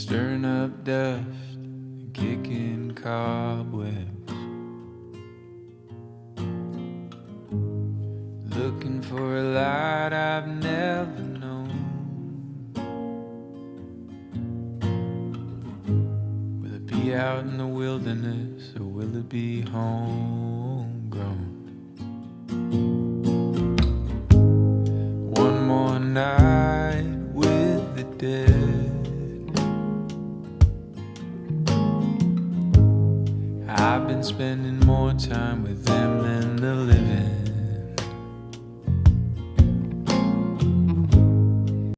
stirring up dust, kicking cobwebs, looking for a light I've never known. Will it be out in the wilderness, or will it be homegrown? One more night with the dead. I've been spending more time with them than the living.